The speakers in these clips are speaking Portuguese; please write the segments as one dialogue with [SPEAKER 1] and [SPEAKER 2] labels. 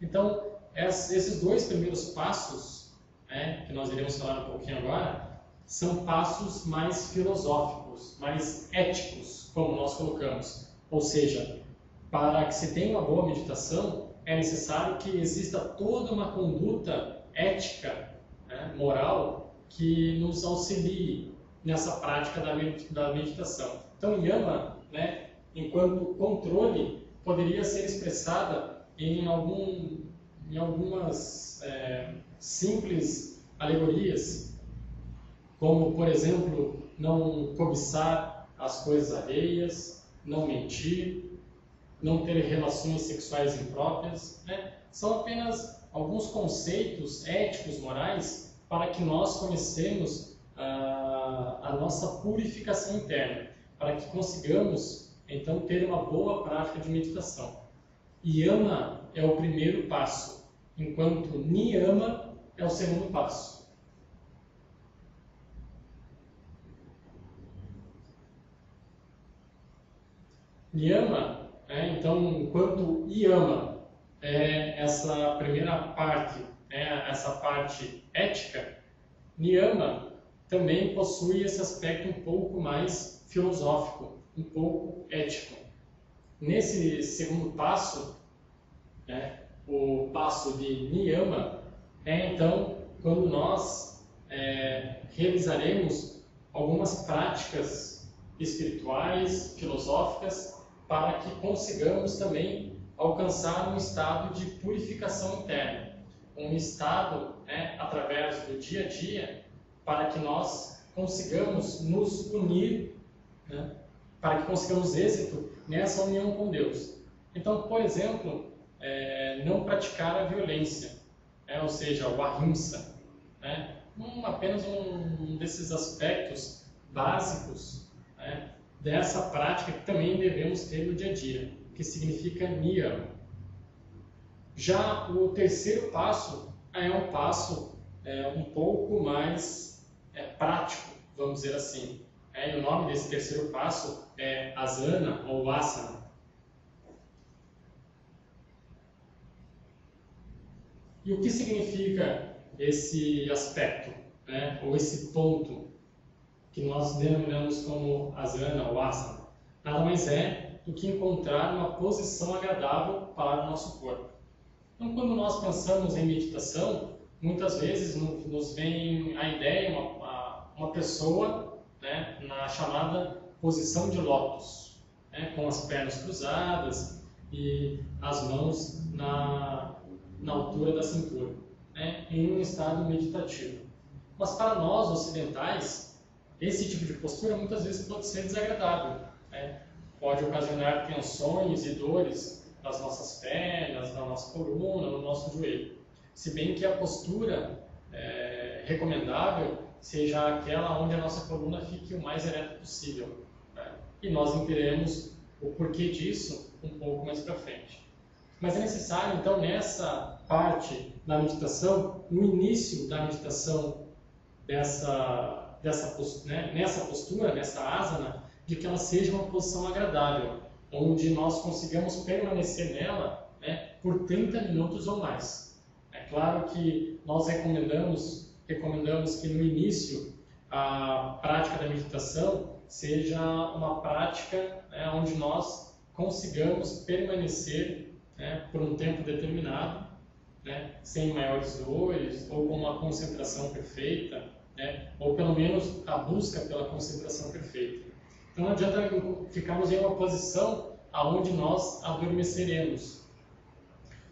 [SPEAKER 1] Então, esses dois primeiros passos, né, que nós iremos falar um pouquinho agora, são passos mais filosóficos, mais éticos, como nós colocamos. Ou seja, para que se tenha uma boa meditação, é necessário que exista toda uma conduta ética, né, moral, que nos auxilie nessa prática da meditação. Então, yama, né, enquanto controle, poderia ser expressada em algumas simples alegorias, como, por exemplo, não cobiçar as coisas alheias, não mentir, não ter relações sexuais impróprias, né? São apenas alguns conceitos éticos, morais, para que nós conhecemos a nossa purificação interna, para que consigamos, então, ter uma boa prática de meditação. Yama é o primeiro passo, enquanto niyama é o segundo passo. Niyama, então, enquanto yama é essa primeira parte, essa parte ética, niyama também possui esse aspecto um pouco mais filosófico, um pouco ético. Nesse segundo passo, o passo de niyama, então quando nós realizaremos algumas práticas espirituais, filosóficas, para que consigamos também alcançar um estado de purificação interna, um estado, através do dia a dia, para que nós consigamos nos unir, para que consigamos êxito nessa união com Deus. Então, por exemplo, não praticar a violência, ou seja, o ahimsa, apenas um desses aspectos básicos, dessa prática que também devemos ter no dia a dia, que significa niyama. Já o terceiro passo é um passo um pouco mais prático, vamos dizer assim. E o nome desse terceiro passo é asana ou asana. E o que significa esse aspecto, ou esse ponto que nós denominamos como asana ou asana? Nada mais é do que encontrar uma posição agradável para o nosso corpo. Então, quando nós pensamos em meditação, muitas vezes nos vem a ideia, uma pessoa, na chamada posição de lótus, com as pernas cruzadas e as mãos na altura da cintura, em um estado meditativo. Mas para nós ocidentais, esse tipo de postura muitas vezes pode ser desagradável, pode ocasionar tensões e dores nas nossas pernas, na nossa coluna, no nosso joelho. Se bem que a postura recomendável seja aquela onde a nossa coluna fique o mais ereta possível. E nós entenderemos o porquê disso um pouco mais para frente. Mas é necessário, então, nessa parte da meditação, no início da meditação nessa postura, nessa asana, de que ela seja uma posição agradável, onde nós consigamos permanecer nela por 30 minutos ou mais. É claro que nós recomendamos que no início a prática da meditação seja uma prática onde nós consigamos permanecer por um tempo determinado, sem maiores dores, ou com uma concentração perfeita, ou pelo menos a busca pela concentração perfeita. Então não adianta ficarmos em uma posição aonde nós adormeceremos.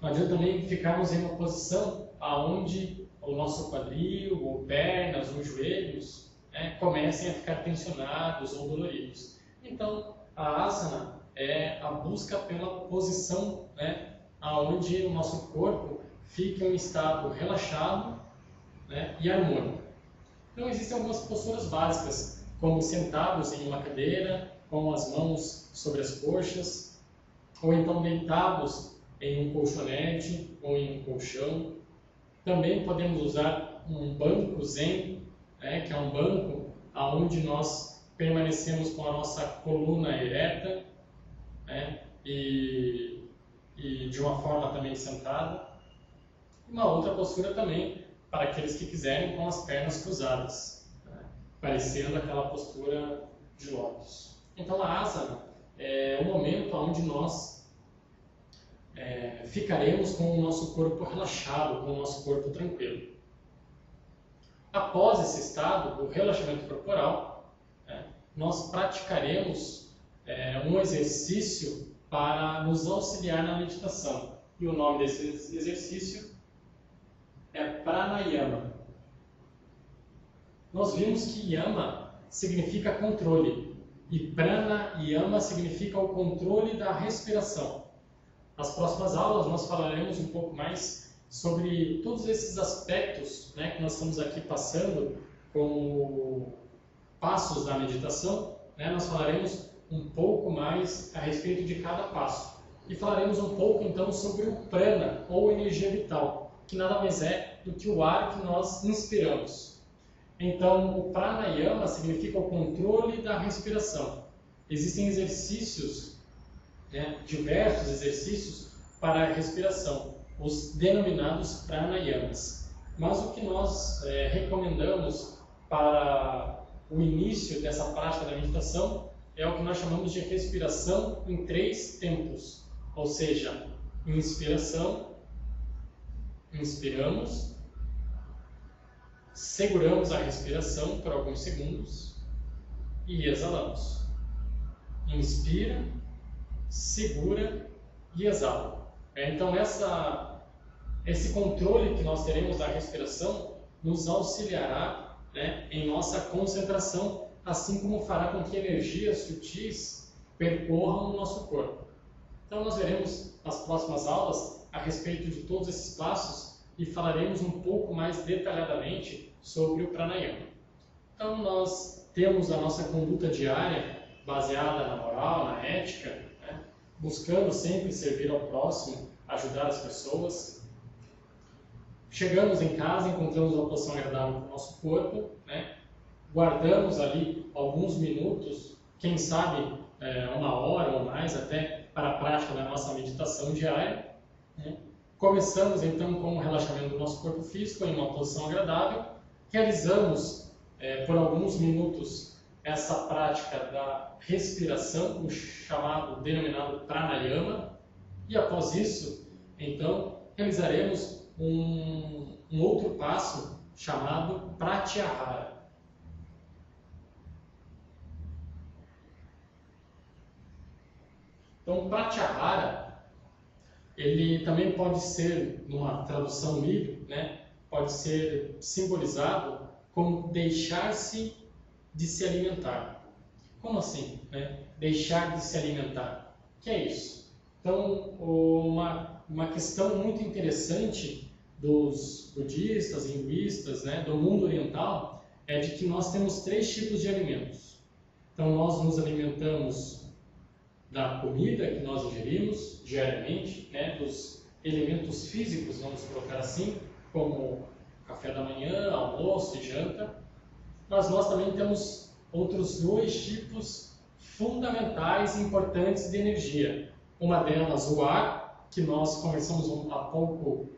[SPEAKER 1] Não adianta também ficarmos em uma posição aonde o nosso quadril, ou pernas, ou joelhos comecem a ficar tensionados ou doloridos. Então a asana é a busca pela posição aonde o nosso corpo fica em estado relaxado e harmônico. Então existem algumas posturas básicas, como sentados em uma cadeira, com as mãos sobre as coxas, ou então deitados em um colchonete ou em um colchão. Também podemos usar um banco zen, que é um banco onde nós permanecemos com a nossa coluna ereta, e e de uma forma também sentada. Uma outra postura também para aqueles que quiserem com as pernas cruzadas, né? Parecendo aquela postura de lótus. Então a asana é o momento onde nós ficaremos com o nosso corpo relaxado, com o nosso corpo tranquilo. Após esse estado do relaxamento corporal, nós praticaremos um exercício para nos auxiliar na meditação. E o nome desse exercício é pranayama. Nós vimos que yama significa controle e pranayama significa o controle da respiração. Nas próximas aulas nós falaremos um pouco mais sobre todos esses aspectos, né, que nós estamos aqui passando como passos da meditação, né? Nós falaremos um pouco mais a respeito de cada passo. E falaremos um pouco então sobre o prana, ou energia vital, que nada mais é do que o ar que nós inspiramos. Então, o pranayama significa o controle da respiração. Existem exercícios, né, diversos exercícios para a respiração, os denominados pranayamas. Mas o que nós recomendamos para o início dessa prática da meditação é o que nós chamamos de respiração em 3 tempos, ou seja, inspiração, inspiramos, seguramos a respiração por alguns segundos e exalamos. Inspira, segura e exala. Então esse controle que nós teremos da respiração nos auxiliará, né, em nossa concentração, assim como fará com que energias sutis percorram o nosso corpo. Então nós veremos nas próximas aulas a respeito de todos esses passos e falaremos um pouco mais detalhadamente sobre o pranayama. Então nós temos a nossa conduta diária baseada na moral, na ética, né, buscando sempre servir ao próximo, ajudar as pessoas. Chegamos em casa, encontramos uma posição agradável para o nosso corpo, né? Guardamos ali alguns minutos, quem sabe 1 hora ou mais até, para a prática da nossa meditação diária, né? Começamos então com o relaxamento do nosso corpo físico em uma posição agradável, realizamos por alguns minutos essa prática da respiração, o denominado pranayama, e após isso, então, realizaremos um outro passo chamado pratyahara. Então, pratyahara, ele também pode ser, numa tradução livre, né, pode ser simbolizado como deixar-se de se alimentar. Como assim, né? Deixar de se alimentar? O que é isso? Então, uma questão muito interessante dos budistas, hinduistas, né, do mundo oriental, é de que nós temos 3 tipos de alimentos. Então, nós nos alimentamos da comida que nós ingerimos diariamente, né, dos elementos físicos, vamos colocar assim, como café da manhã, almoço e janta. Mas nós também temos outros 2 tipos fundamentais e importantes de energia. Uma delas, o ar, que nós conversamos há pouco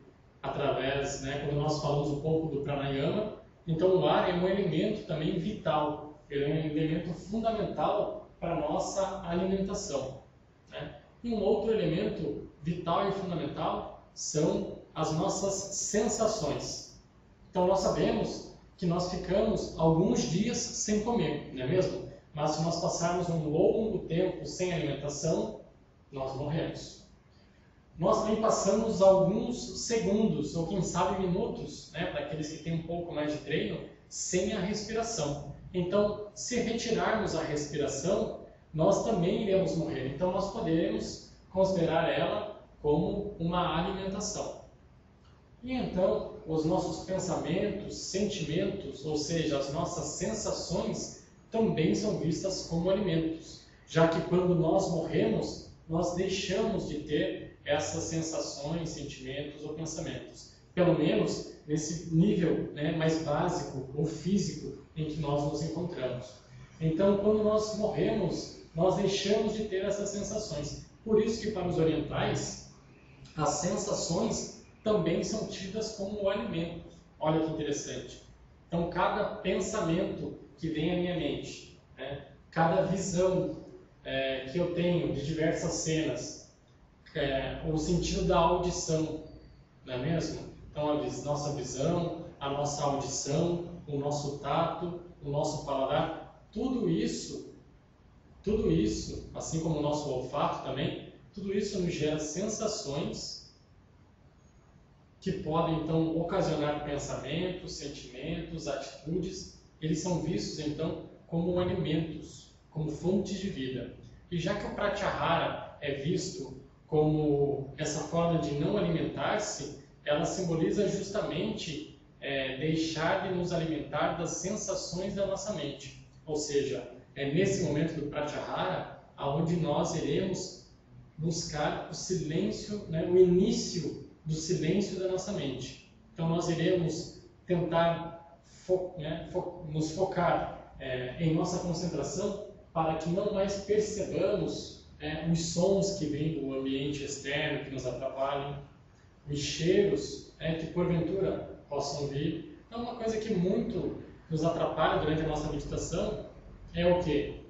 [SPEAKER 1] através, né, quando nós falamos um pouco do pranayama. Então, o ar é um elemento também vital, ele é um elemento fundamental para a nossa alimentação, né? E um outro elemento vital e fundamental são as nossas sensações. Então, nós sabemos que nós ficamos alguns dias sem comer, não é mesmo? Mas se nós passarmos um longo tempo sem alimentação, nós morremos. Nós também passamos alguns segundos, ou quem sabe minutos, né, para aqueles que têm um pouco mais de treino, sem a respiração. Então, se retirarmos a respiração, nós também iremos morrer. Então, nós podemos considerar ela como uma alimentação. E então, os nossos pensamentos, sentimentos, ou seja, as nossas sensações, também são vistas como alimentos, já que quando nós morremos, nós deixamos de ter essas sensações, sentimentos ou pensamentos. Pelo menos nesse nível, né, mais básico ou físico em que nós nos encontramos. Então, quando nós morremos, nós deixamos de ter essas sensações. Por isso que para os orientais, as sensações também são tidas como alimentos. Olha que interessante. Então, cada pensamento que vem à minha mente, né, cada visão que eu tenho de diversas cenas, o sentido da audição, não é mesmo? Então, a nossa visão, a nossa audição, o nosso tato, o nosso paladar, tudo isso, assim como o nosso olfato também, tudo isso nos gera sensações que podem, então, ocasionar pensamentos, sentimentos, atitudes. Eles são vistos, então, como alimentos, como fontes de vida. E já que o Pratyahara é visto como essa forma de não alimentar-se, ela simboliza justamente deixar de nos alimentar das sensações da nossa mente. Ou seja, é nesse momento do Pratyahara onde nós iremos buscar o silêncio, né, o início do silêncio da nossa mente. Então nós iremos tentar nos focar em nossa concentração para que não mais percebamos os sons que vêm do ambiente externo, que nos atrapalhem, os cheiros que porventura possam vir. Então uma coisa que muito nos atrapalha durante a nossa meditação é o quê?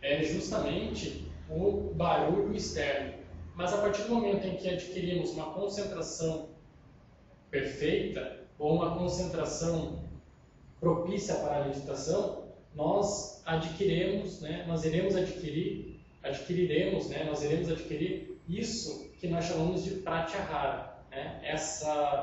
[SPEAKER 1] É justamente o barulho externo. Mas a partir do momento em que adquirimos uma concentração perfeita ou uma concentração propícia para a meditação, nós adquiriremos isso que nós chamamos de Pratyahara, né?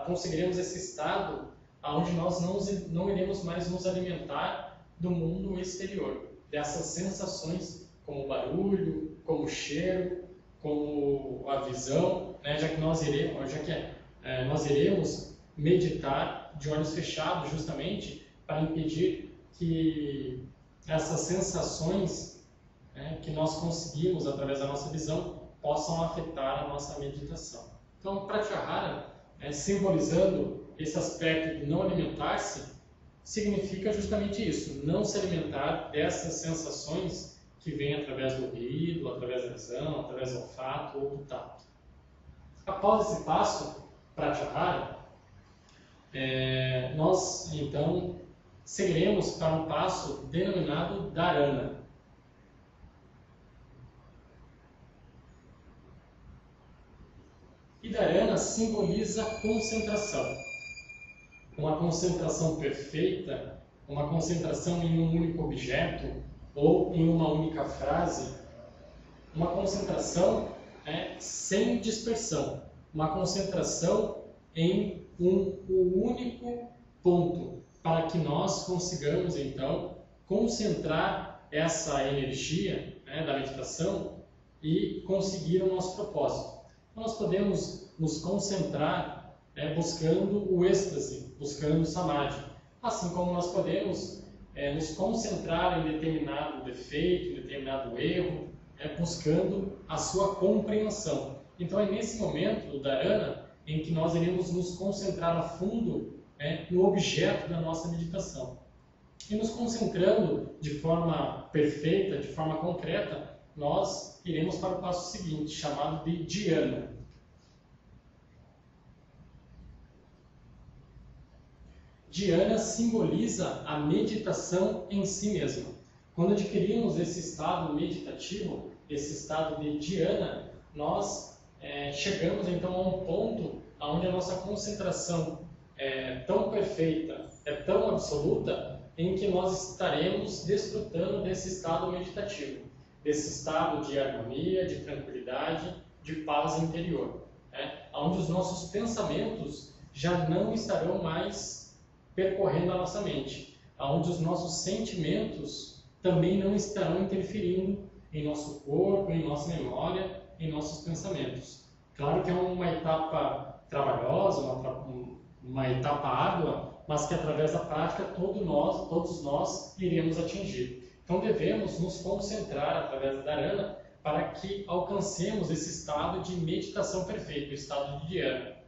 [SPEAKER 1] Conseguiremos esse estado onde nós não iremos mais nos alimentar do mundo exterior, dessas sensações como barulho, como cheiro, como a visão, né? Já que nós iremos meditar de olhos fechados, justamente para impedir que essas sensações que nós conseguimos através da nossa visão possam afetar a nossa meditação. Então, o Pratyahara, simbolizando esse aspecto de não alimentar-se, significa justamente isso, não se alimentar dessas sensações que vêm através do ouvido, através da visão, através do olfato ou do tato. Após esse passo, Pratyahara, nós então seguiremos para um passo denominado Dharana. E Dharana simboliza concentração. Uma concentração perfeita, uma concentração em um único objeto ou em uma única frase, uma concentração sem dispersão, uma concentração em um único ponto, para que nós consigamos então concentrar essa energia da meditação e conseguir o nosso propósito. Então, nós podemos nos concentrar buscando o êxtase, buscando o samadhi, assim como nós podemos nos concentrar em determinado defeito, em determinado erro, buscando a sua compreensão. Então é nesse momento do Dharana em que nós iremos nos concentrar a fundo no objeto da nossa meditação. E nos concentrando de forma perfeita, de forma concreta, nós iremos para o passo seguinte, chamado de Dhyana. Dhyana simboliza a meditação em si mesma. Quando adquirimos esse estado meditativo, esse estado de Dhyana, nós chegamos então a um ponto onde a nossa concentração é tão perfeita, é tão absoluta, em que nós estaremos desfrutando desse estado meditativo, desse estado de harmonia, de tranquilidade, de paz interior, onde os nossos pensamentos já não estarão mais percorrendo a nossa mente, onde os nossos sentimentos também não estarão interferindo em nosso corpo, em nossa memória, em nossos pensamentos. Claro que é uma etapa trabalhosa, uma etapa árdua, mas que através da prática todos nós iremos atingir. Então devemos nos concentrar através da Dharana para que alcancemos esse estado de meditação perfeita, o estado de Dhyana.